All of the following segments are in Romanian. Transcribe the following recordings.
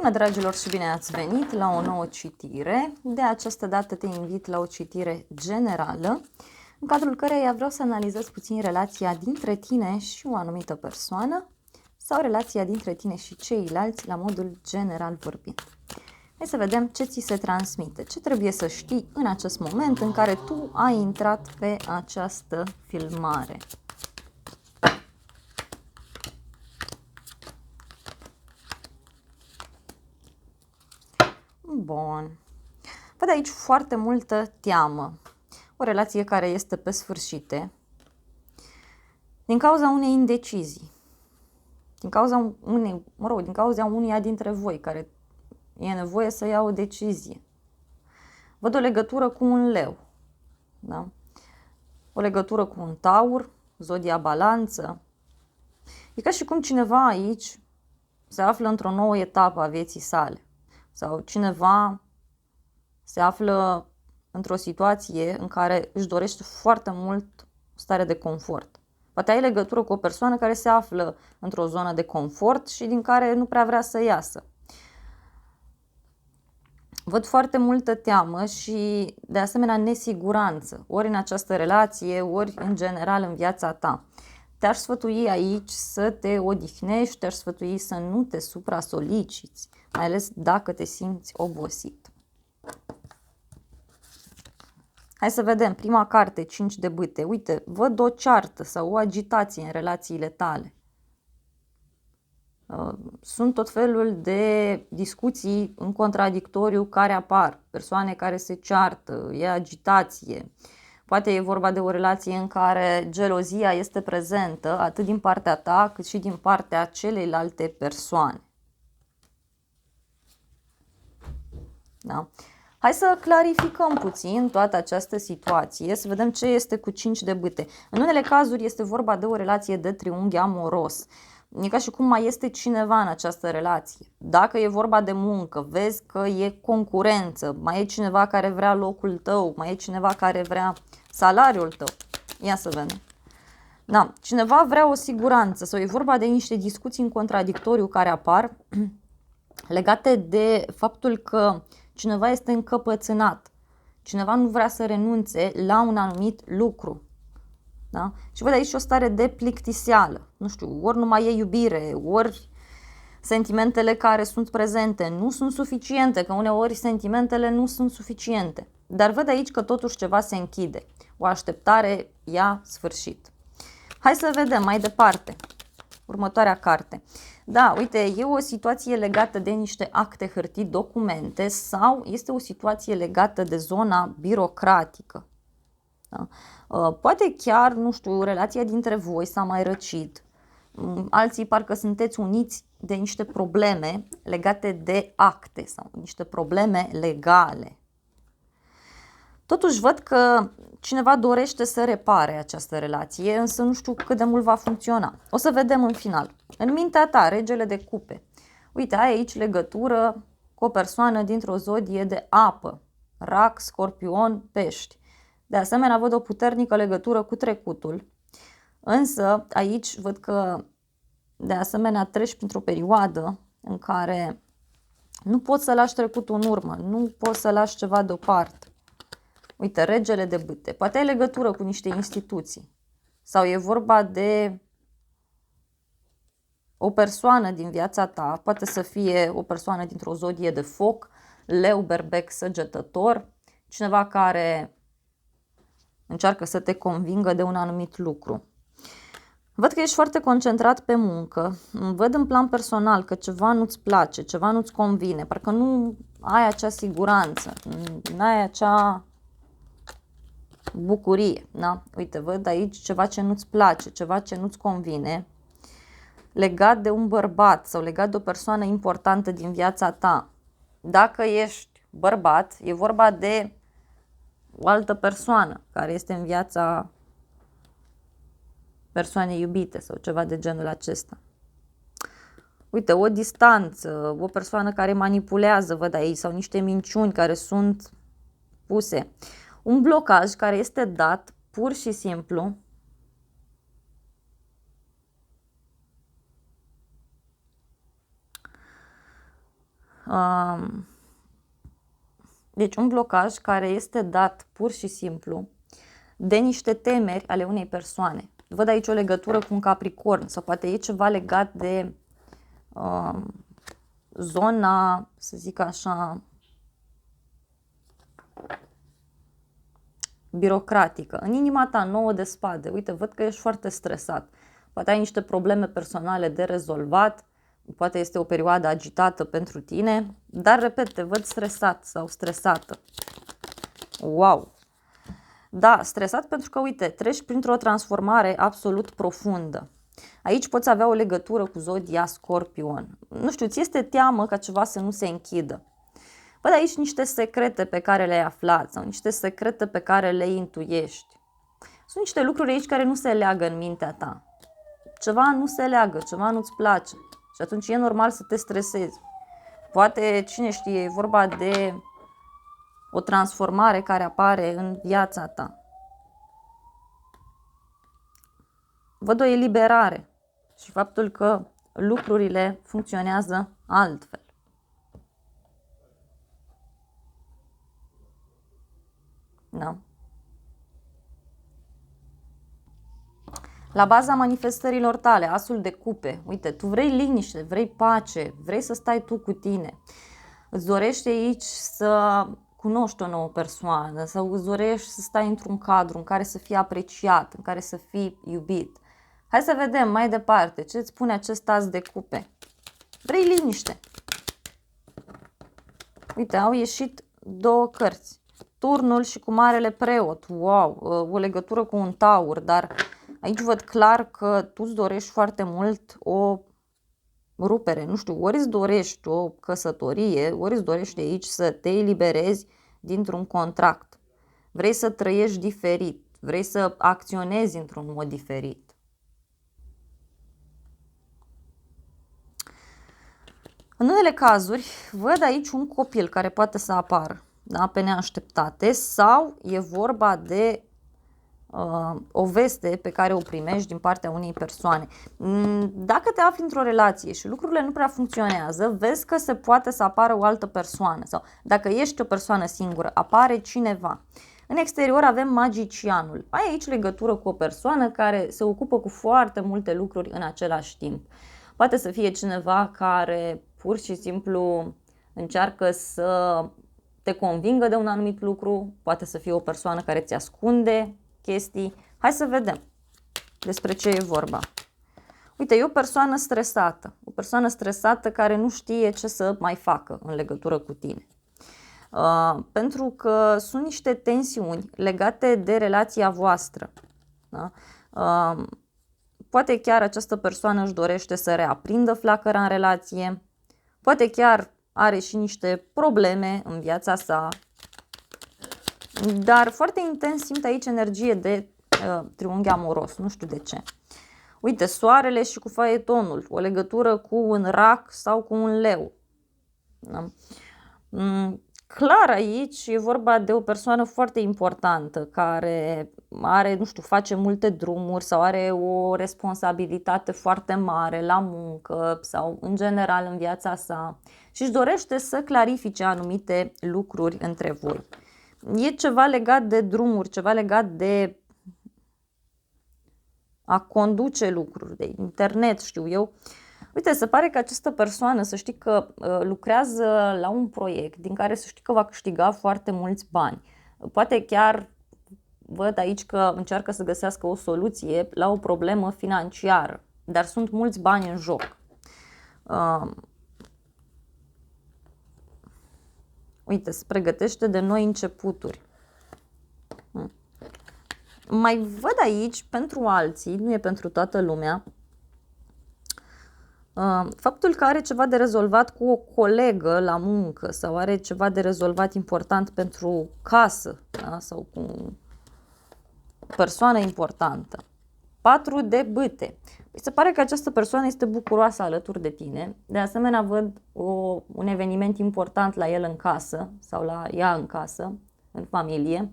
Bună, dragilor, și bine ați venit la o nouă citire. De această dată te invit la o citire generală, în cadrul căreia vreau să analizez puțin relația dintre tine și o anumită persoană sau relația dintre tine și ceilalți la modul general vorbind. Hai să vedem ce ți se transmite, ce trebuie să știi în acest moment în care tu ai intrat pe această filmare. Bun. Văd aici foarte multă teamă. O relație care este pe sfârșite. Din cauza unei indecizii. Din cauza din cauza unuia dintre voi care e nevoie să ia o decizie. Văd o legătură cu un leu. Da? O legătură cu un taur, zodia balanță. E ca și cum cineva aici se află într-o nouă etapă a vieții sale. Sau cineva se află într-o situație în care își dorește foarte mult o stare de confort. Poate ai legătură cu o persoană care se află într-o zonă de confort și din care nu prea vrea să iasă. Văd foarte multă teamă și de asemenea nesiguranță, ori în această relație, ori în general în viața ta. Te-aș sfătui aici să te odihnești, te-aș sfătui să nu te supra-soliciți, mai ales dacă te simți obosit. Hai să vedem, prima carte, 5 de bâte. Uite, văd o ceartă sau o agitație în relațiile tale. Sunt tot felul de discuții în contradictoriu care apar. Persoane care se ceartă, e agitație. Poate e vorba de o relație în care gelozia este prezentă atât din partea ta cât și din partea celeilalte persoane. Da? Hai să clarificăm puțin toată această situație, să vedem ce este cu 5 de bâte. În unele cazuri este vorba de o relație de triunghi amoros. E ca și cum mai este cineva în această relație. Dacă e vorba de muncă, vezi că e concurență, mai e cineva care vrea locul tău, mai e cineva care vrea salariul tău. Ia să vedem. Da, cineva vrea o siguranță sau e vorba de niște discuții în contradictoriu care apar legate de faptul că cineva este încăpățânat, cineva nu vrea să renunțe la un anumit lucru. Da? Și văd aici o stare de plictiseală. Nu știu, ori nu mai e iubire, ori sentimentele care sunt prezente nu sunt suficiente, că uneori sentimentele nu sunt suficiente. Dar văd aici că totuși ceva se închide. O așteptare ia sfârșit. Hai să vedem mai departe. Următoarea carte. Da, uite, e o situație legată de niște acte, hârtii, documente sau este o situație legată de zona birocratică. Da? Poate chiar, nu știu, relația dintre voi s-a mai răcit. Alții parcă sunteți uniți de niște probleme legate de acte sau niște probleme legale. Totuși văd că cineva dorește să repare această relație, însă nu știu cât de mult va funcționa. O să vedem în final. În mintea ta, regele de cupe. Uite, ai aici legătură cu o persoană dintr-o zodie de apă. Rac, scorpion, pești. De asemenea, văd o puternică legătură cu trecutul. Însă, aici văd că, de asemenea, treci printr-o perioadă în care nu poți să lași trecutul în urmă, nu poți să lași ceva deoparte. Uite, regele de bâte. Poate ai legătură cu niște instituții. Sau e vorba de o persoană din viața ta. Poate să fie o persoană dintr-o zodie de foc, leu, berbec, săgetător. Cineva care încearcă să te convingă de un anumit lucru. Văd că ești foarte concentrat pe muncă. Văd în plan personal că ceva nu-ți place, ceva nu-ți convine. Parcă nu ai acea siguranță, nu ai acea bucurie, da? Uite, văd aici ceva ce nu-ți place, ceva ce nu-ți convine, legat de un bărbat sau legat de o persoană importantă din viața ta. Dacă ești bărbat, e vorba de o altă persoană care este în viața persoanei iubite sau ceva de genul acesta. Uite, o distanță, o persoană care manipulează, văd aici, sau niște minciuni care sunt puse. Un blocaj care este dat pur și simplu Deci un blocaj care este dat pur și simplu de niște temeri ale unei persoane. Văd aici o legătură cu un Capricorn sau poate e ceva legat de zona, să zic așa, birocratică. În inima ta, 9 de spade, uite, văd că ești foarte stresat. Poate ai niște probleme personale de rezolvat, poate este o perioadă agitată pentru tine, dar, repet, te văd stresat sau stresată. Wow! Da, stresat pentru că, uite, treci printr-o transformare absolut profundă. Aici poți avea o legătură cu zodia Scorpion. Nu știu, ți este teamă ca ceva să nu se închidă. Văd aici niște secrete pe care le-ai aflat sau niște secrete pe care le intuiești. Sunt niște lucruri aici care nu se leagă în mintea ta. Ceva nu se leagă, ceva nu-ți place și atunci e normal să te stresezi. Poate, cine știe, e vorba de o transformare care apare în viața ta. Văd o eliberare și faptul că lucrurile funcționează altfel. Da. La baza manifestărilor tale, asul de cupe, uite, tu vrei liniște, vrei pace, vrei să stai tu cu tine. Îți dorești aici să cunoști o nouă persoană, sau îți dorești să stai într-un cadru în care să fii apreciat, în care să fii iubit. Hai să vedem mai departe ce îți spune acest as de cupe. Vrei liniște. Uite, au ieșit două cărți. Turnul și cu Marele Preot. Wow, o legătură cu un taur, dar aici văd clar că tu îți dorești foarte mult o rupere. Nu știu, ori îți dorești o căsătorie, ori îți dorești aici să te eliberezi dintr-un contract. Vrei să trăiești diferit, vrei să acționezi într-un mod diferit. În unele cazuri, văd aici un copil care poate să apară, da, pe neașteptate, sau e vorba de o veste pe care o primești din partea unei persoane. Dacă te afli într-o relație și lucrurile nu prea funcționează, vezi că se poate să apară o altă persoană sau dacă ești o persoană singură, apare cineva. În exterior avem magicianul. Ai aici legătură cu o persoană care se ocupă cu foarte multe lucruri în același timp. Poate să fie cineva care pur și simplu încearcă să te convingă de un anumit lucru, poate să fie o persoană care ți ascunde chestii. Hai să vedem despre ce e vorba. Uite, e o persoană stresată care nu știe ce să mai facă în legătură cu tine. Pentru că sunt niște tensiuni legate de relația voastră. Da? Poate chiar această persoană își dorește să reaprindă flacăra în relație, poate chiar are și niște probleme în viața sa, dar foarte intens simt aici energie de triunghi amoros, nu știu de ce. Uite, soarele și cu faetonul, o legătură cu un rac sau cu un leu. Da? Clar aici e vorba de o persoană foarte importantă care are, nu știu, face multe drumuri sau are o responsabilitate foarte mare la muncă sau în general în viața sa și își dorește să clarifice anumite lucruri între voi. E ceva legat de drumuri, ceva legat de a conduce lucruri, de internet, știu eu. Uite, se pare că această persoană, să știi că lucrează la un proiect din care să știi că va câștiga foarte mulți bani. Poate chiar văd aici că încearcă să găsească o soluție la o problemă financiară, dar sunt mulți bani în joc. Uite, se pregătește de noi începuturi. Mai văd aici, pentru alții, nu e pentru toată lumea, faptul că are ceva de rezolvat cu o colegă la muncă sau are ceva de rezolvat important pentru casă, da? Sau cu o persoană importantă. 4 de bâte. Mi se pare că această persoană este bucuroasă alături de tine. De asemenea, văd un eveniment important la el în casă sau la ea în casă, în familie.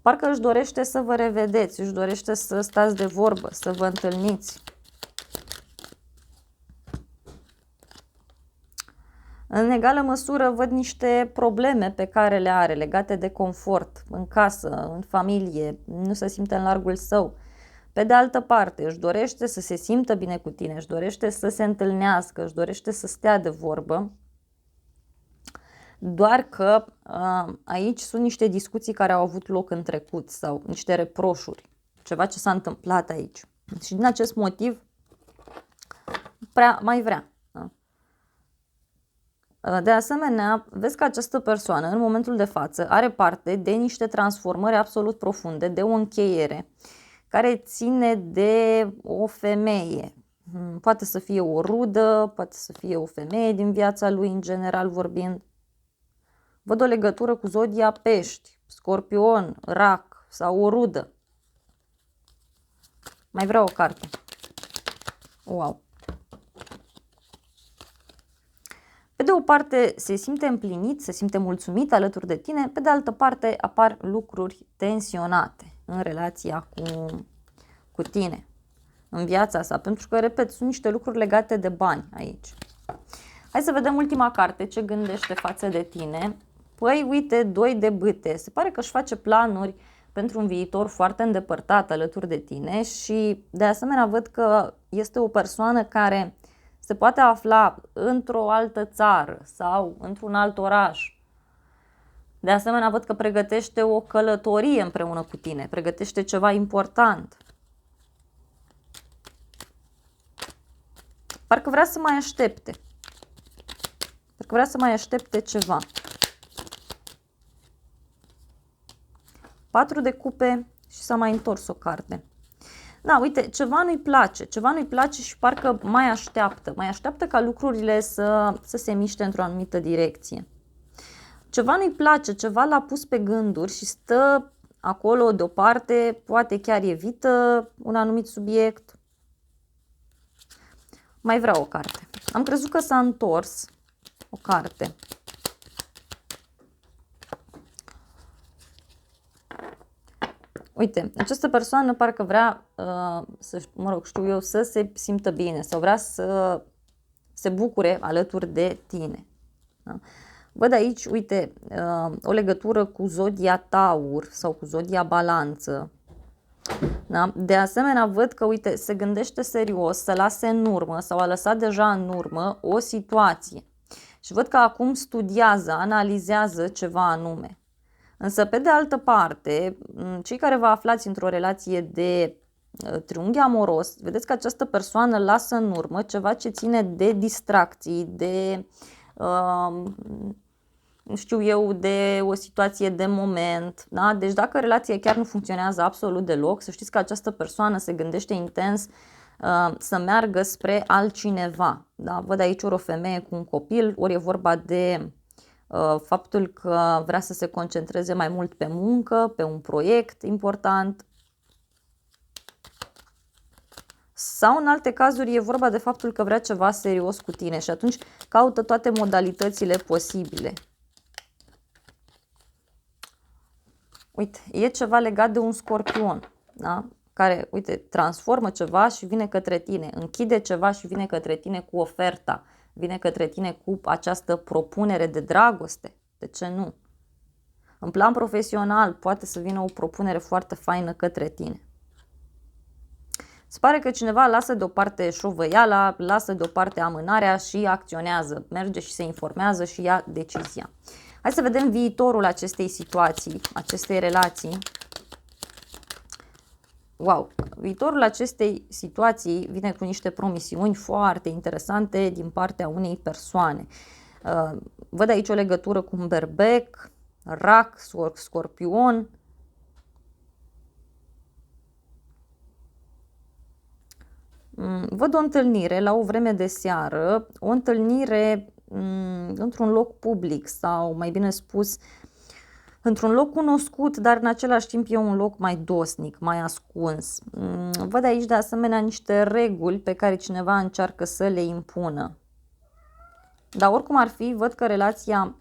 Parcă își dorește să vă revedeți, își dorește să stați de vorbă, să vă întâlniți. În egală măsură văd niște probleme pe care le are legate de confort în casă, în familie, nu se simte în largul său. Pe de altă parte, își dorește să se simtă bine cu tine, își dorește să se întâlnească, își dorește să stea de vorbă, doar că aici sunt niște discuții care au avut loc în trecut sau niște reproșuri, ceva ce s-a întâmplat aici. Și din acest motiv prea mai vrea. De asemenea, vezi că această persoană în momentul de față are parte de niște transformări absolut profunde, de o încheiere care ține de o femeie. Poate să fie o rudă, poate să fie o femeie din viața lui în general vorbind. Văd o legătură cu zodia Pești, Scorpion, Rac sau o rudă. Mai vreau o carte. Wow! Pe de o parte se simte împlinit, se simte mulțumit alături de tine, pe de altă parte apar lucruri tensionate în relația cu tine, în viața sa, pentru că, repet, sunt niște lucruri legate de bani aici. Hai să vedem ultima carte, ce gândește față de tine. Păi, uite, 2 de bâte. Se pare că își face planuri pentru un viitor foarte îndepărtat alături de tine și, de asemenea, văd că este o persoană care se poate afla într-o altă țară sau într-un alt oraș. De asemenea, văd că pregătește o călătorie împreună cu tine, pregătește ceva important. Parcă vrea să mai aștepte. Parcă vrea să mai aștepte ceva. 4 de cupe și s-a mai întors o carte. Da, uite, ceva nu-i place și parcă mai așteaptă ca lucrurile să se miște într-o anumită direcție. Ceva nu-i place, ceva l-a pus pe gânduri și stă acolo deoparte, poate chiar evită un anumit subiect. Mai vreau o carte. Am crezut că s-a întors o carte. Uite, această persoană parcă vrea să se simtă bine sau vrea să se bucure alături de tine. Da? Văd aici, uite, o legătură cu zodia Taur sau cu zodia Balanță. Da? De asemenea, văd că, uite, se gândește serios să lase în urmă sau a lăsat deja în urmă o situație. Și văd că acum studiază, analizează ceva anume. Însă, pe de altă parte, cei care vă aflați într-o relație de triunghi amoros, vedeți că această persoană lasă în urmă ceva ce ține de distracții, de, de o situație de moment. Da? Deci dacă relația chiar nu funcționează absolut deloc, să știți că această persoană se gândește intens să meargă spre altcineva. Da? Văd aici ori o femeie cu un copil, ori e vorba de faptul că vrea să se concentreze mai mult pe muncă, pe un proiect important. Sau în alte cazuri e vorba de faptul că vrea ceva serios cu tine și atunci caută toate modalitățile posibile. Uite, e ceva legat de un scorpion, da? Care, uite, transformă ceva și vine către tine, închide ceva și vine către tine cu oferta, vine către tine cu această propunere de dragoste. De ce nu? În plan profesional poate să vină o propunere foarte faină către tine. Se pare că cineva lasă deoparte șovăiala, lasă deoparte amânarea și acționează, merge și se informează și ia decizia. Hai să vedem viitorul acestei situații, acestei relații. Wow! Viitorul acestei situații vine cu niște promisiuni foarte interesante din partea unei persoane. Văd aici o legătură cu un berbec, Rac, Scorpion. Văd o întâlnire la o vreme de seară, o întâlnire într-un loc public sau, mai bine spus, într-un loc cunoscut, dar în același timp e un loc mai dosnic, mai ascuns. Văd aici de asemenea niște reguli pe care cineva încearcă să le impună. Dar oricum ar fi, văd că relația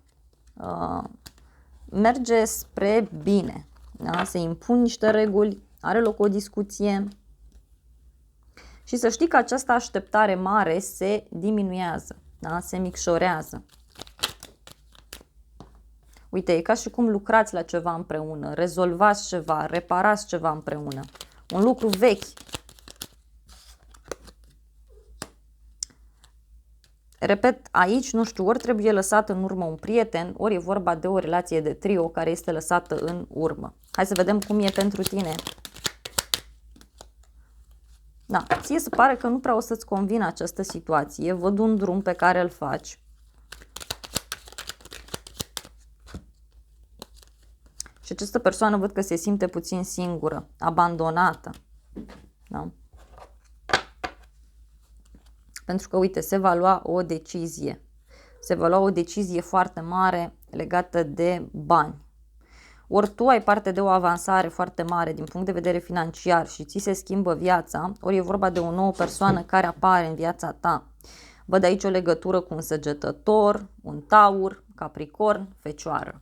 merge spre bine. Da? Se impun niște reguli, are loc o discuție. Și să știi că această așteptare mare se diminuează, da? Se micșorează. Uite, e ca și cum lucrați la ceva împreună, rezolvați ceva, reparați ceva împreună. Un lucru vechi. Repet, aici, nu știu, ori trebuie lăsat în urmă un prieten, ori e vorba de o relație de trio care este lăsată în urmă. Hai să vedem cum e pentru tine. Da, ție se pare că nu prea o să-ți convină această situație. Văd un drum pe care îl faci. Și această persoană văd că se simte puțin singură, abandonată. Da? Pentru că, uite, se va lua o decizie. Se va lua o decizie foarte mare legată de bani. Ori tu ai parte de o avansare foarte mare din punct de vedere financiar și ți se schimbă viața, ori e vorba de o nouă persoană care apare în viața ta. Văd aici o legătură cu un săgetător, un taur, capricorn, fecioară.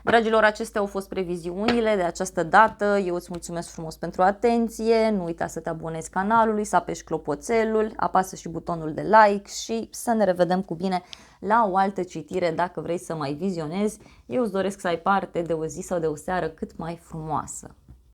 Dragilor, acestea au fost previziunile de această dată. Eu îți mulțumesc frumos pentru atenție. Nu uita să te abonezi canalului, să apeși clopoțelul, apasă și butonul de like și să ne revedem cu bine la o altă citire dacă vrei să mai vizionezi. Eu îți doresc să ai parte de o zi sau de o seară cât mai frumoasă.